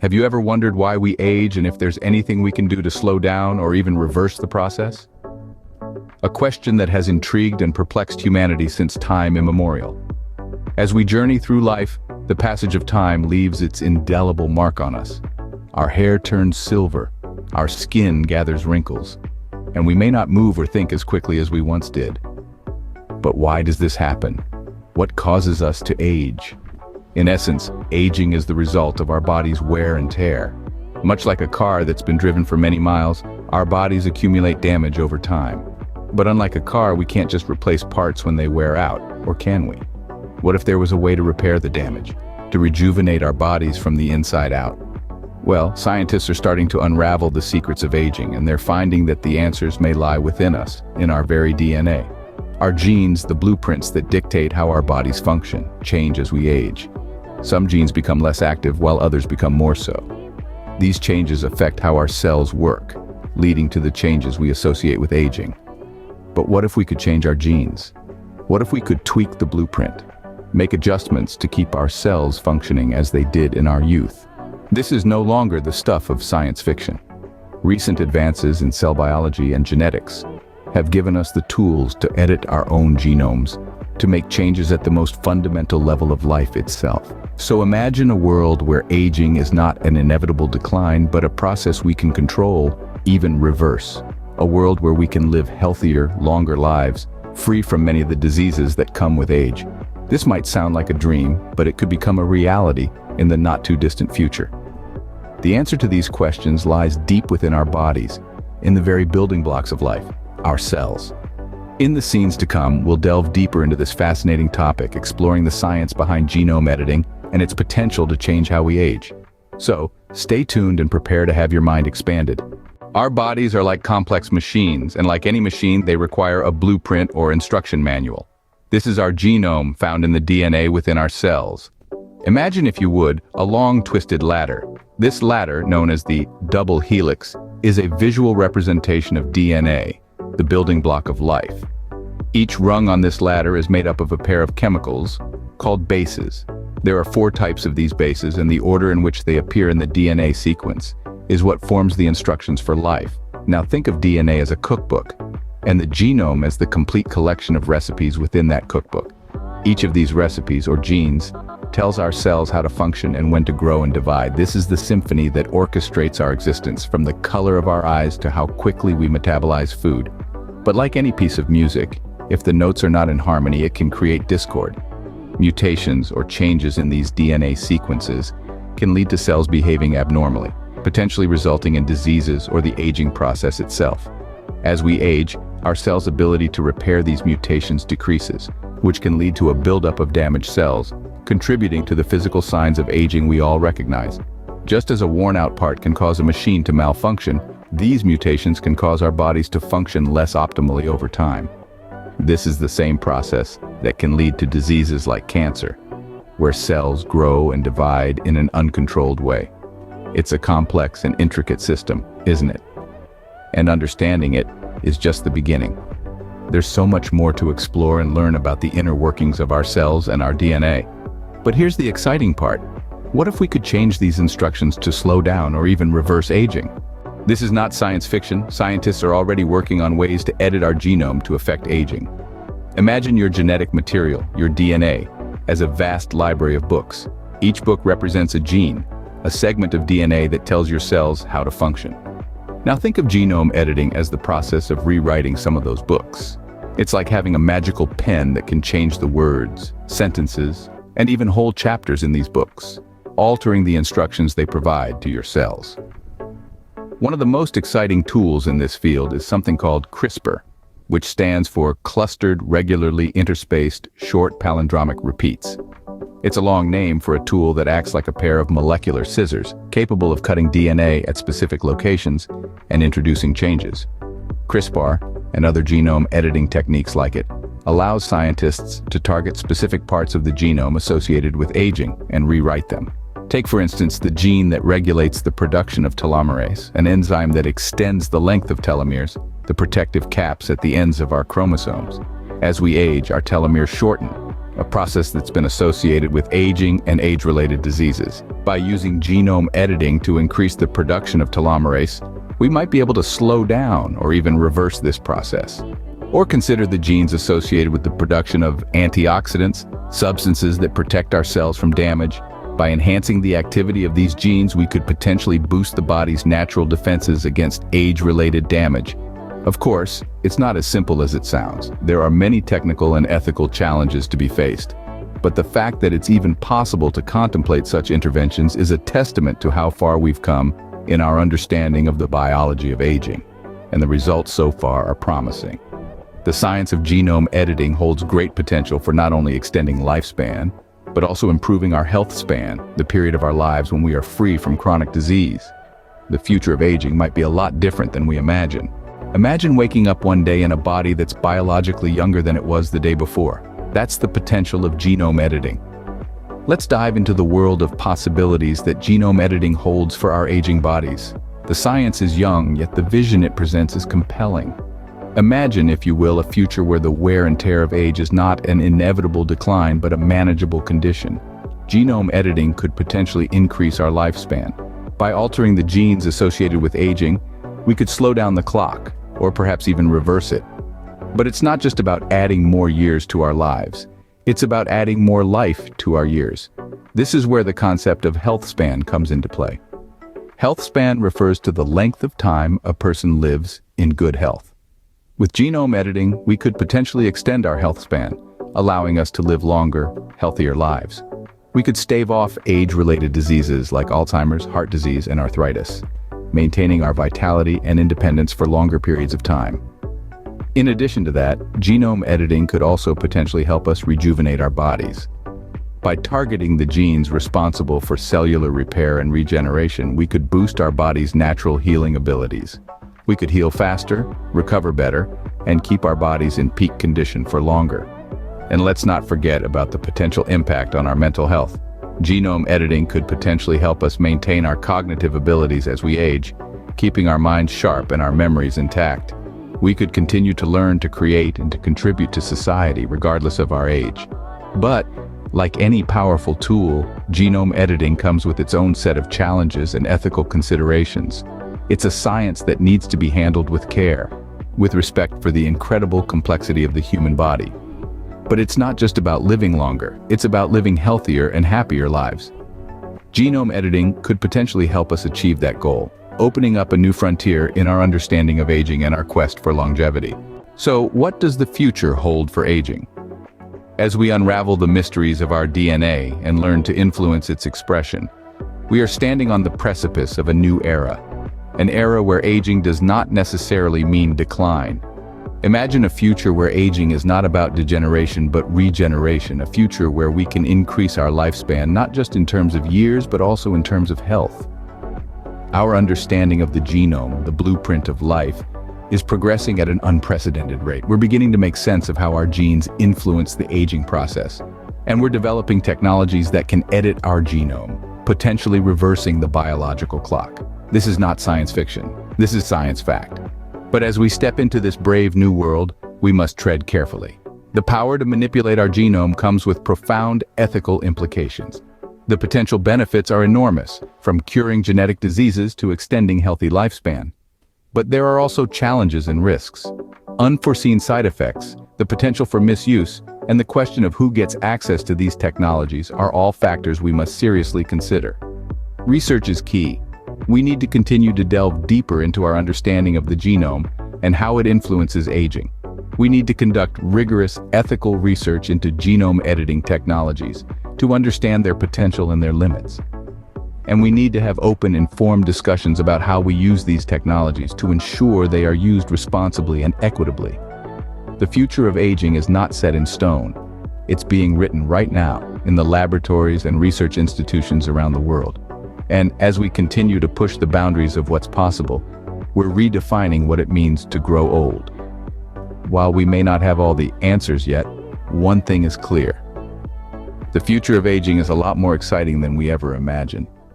Have you ever wondered why we age and if there's anything we can do to slow down or even reverse the process? A question that has intrigued and perplexed humanity since time immemorial. As we journey through life, the passage of time leaves its indelible mark on us. Our hair turns silver, our skin gathers wrinkles, and we may not move or think as quickly as we once did. But why does this happen? What causes us to age? In essence, aging is the result of our body's wear and tear. Much like a car that's been driven for many miles, our bodies accumulate damage over time. But unlike a car, we can't just replace parts when they wear out, or can we? What if there was a way to repair the damage, to rejuvenate our bodies from the inside out? Well, scientists are starting to unravel the secrets of aging, and they're finding that the answers may lie within us, in our very DNA. Our genes, the blueprints that dictate how our bodies function, change as we age. Some genes become less active while others become more so. These changes affect how our cells work, leading to the changes we associate with aging. But what if we could change our genes? What if we could tweak the blueprint, make adjustments to keep our cells functioning as they did in our youth? This is no longer the stuff of science fiction. Recent advances in cell biology and genetics have given us the tools to edit our own genomes, to make changes at the most fundamental level of life itself. So imagine a world where aging is not an inevitable decline, but a process we can control, even reverse. A world where we can live healthier, longer lives, free from many of the diseases that come with age. This might sound like a dream, but it could become a reality in the not-too-distant future. The answer to these questions lies deep within our bodies, in the very building blocks of life, our cells. In the scenes to come, we'll delve deeper into this fascinating topic, exploring the science behind genome editing and its potential to change how we age. So, stay tuned and prepare to have your mind expanded. Our bodies are like complex machines, and like any machine, they require a blueprint or instruction manual. This is our genome, found in the DNA within our cells. Imagine, if you would, a long twisted ladder. This ladder, known as the double helix, is a visual representation of DNA, the building block of life. Each rung on this ladder is made up of a pair of chemicals called bases. There are 4 types of these bases, and the order in which they appear in the DNA sequence is what forms the instructions for life. Now think of DNA as a cookbook, and the genome as the complete collection of recipes within that cookbook. Each of these recipes, or genes, tells our cells how to function and when to grow and divide. This is the symphony that orchestrates our existence, from the color of our eyes to how quickly we metabolize food. But like any piece of music, if the notes are not in harmony, it can create discord. Mutations or changes in these DNA sequences can lead to cells behaving abnormally, potentially resulting in diseases or the aging process itself. As we age, our cells' ability to repair these mutations decreases, which can lead to a buildup of damaged cells, contributing to the physical signs of aging we all recognize. Just as a worn-out part can cause a machine to malfunction, these mutations can cause our bodies to function less optimally over time. This is the same process that can lead to diseases like cancer, where cells grow and divide in an uncontrolled way. It's a complex and intricate system, isn't it? And understanding it is just the beginning. There's so much more to explore and learn about the inner workings of our cells and our DNA. But here's the exciting part. What if we could change these instructions to slow down or even reverse aging? This is not science fiction. Scientists are already working on ways to edit our genome to affect aging. Imagine your genetic material, your DNA, as a vast library of books. Each book represents a gene, a segment of DNA that tells your cells how to function. Now think of genome editing as the process of rewriting some of those books. It's like having a magical pen that can change the words, sentences, and even whole chapters in these books, altering the instructions they provide to your cells. One of the most exciting tools in this field is something called CRISPR, which stands for Clustered Regularly Interspaced Short Palindromic Repeats. It's a long name for a tool that acts like a pair of molecular scissors, capable of cutting DNA at specific locations and introducing changes. CRISPR, and other genome editing techniques like it, allows scientists to target specific parts of the genome associated with aging and rewrite them. Take, for instance, the gene that regulates the production of telomerase, an enzyme that extends the length of telomeres, the protective caps at the ends of our chromosomes. As we age, our telomeres shorten, a process that's been associated with aging and age-related diseases. By using genome editing to increase the production of telomerase, we might be able to slow down or even reverse this process. Or consider the genes associated with the production of antioxidants, substances that protect our cells from damage. By enhancing the activity of these genes, we could potentially boost the body's natural defenses against age-related damage. Of course, it's not as simple as it sounds. There are many technical and ethical challenges to be faced. But the fact that it's even possible to contemplate such interventions is a testament to how far we've come in our understanding of the biology of aging. And the results so far are promising. The science of genome editing holds great potential for not only extending lifespan, but also improving our health span, the period of our lives when we are free from chronic disease. The future of aging might be a lot different than we imagine. Imagine waking up one day in a body that's biologically younger than it was the day before. That's the potential of genome editing. Let's dive into the world of possibilities that genome editing holds for our aging bodies. The science is young, yet the vision it presents is compelling. Imagine, if you will, a future where the wear and tear of age is not an inevitable decline but a manageable condition. Genome editing could potentially increase our lifespan. By altering the genes associated with aging, we could slow down the clock, or perhaps even reverse it. But it's not just about adding more years to our lives. It's about adding more life to our years. This is where the concept of health span comes into play. Health span refers to the length of time a person lives in good health. With genome editing, we could potentially extend our health span, allowing us to live longer, healthier lives. We could stave off age-related diseases like Alzheimer's, heart disease, and arthritis, maintaining our vitality and independence for longer periods of time. In addition to that, genome editing could also potentially help us rejuvenate our bodies. By targeting the genes responsible for cellular repair and regeneration, we could boost our body's natural healing abilities. We could heal faster, recover better, and keep our bodies in peak condition for longer. And let's not forget about the potential impact on our mental health. Genome editing could potentially help us maintain our cognitive abilities as we age, keeping our minds sharp and our memories intact. We could continue to learn, to create, and to contribute to society regardless of our age. But, like any powerful tool, genome editing comes with its own set of challenges and ethical considerations. It's a science that needs to be handled with care, with respect for the incredible complexity of the human body. But it's not just about living longer, it's about living healthier and happier lives. Genome editing could potentially help us achieve that goal, opening up a new frontier in our understanding of aging and our quest for longevity. So, what does the future hold for aging? As we unravel the mysteries of our DNA and learn to influence its expression, we are standing on the precipice of a new era. An era where aging does not necessarily mean decline. Imagine a future where aging is not about degeneration but regeneration, a future where we can increase our lifespan not just in terms of years but also in terms of health. Our understanding of the genome, the blueprint of life, is progressing at an unprecedented rate. We're beginning to make sense of how our genes influence the aging process. And we're developing technologies that can edit our genome, potentially reversing the biological clock. This is not science fiction. This is science fact. But as we step into this brave new world, we must tread carefully. The power to manipulate our genome comes with profound ethical implications. The potential benefits are enormous, from curing genetic diseases to extending healthy lifespan. But there are also challenges and risks. Unforeseen side effects, the potential for misuse, and the question of who gets access to these technologies are all factors we must seriously consider. Research is key. We need to continue to delve deeper into our understanding of the genome and how it influences aging. We need to conduct rigorous ethical research into genome editing technologies to understand their potential and their limits. And we need to have open, informed discussions about how we use these technologies to ensure they are used responsibly and equitably. The future of aging is not set in stone. It's being written right now in the laboratories and research institutions around the world. And as we continue to push the boundaries of what's possible, we're redefining what it means to grow old. While we may not have all the answers yet, one thing is clear. The future of aging is a lot more exciting than we ever imagined.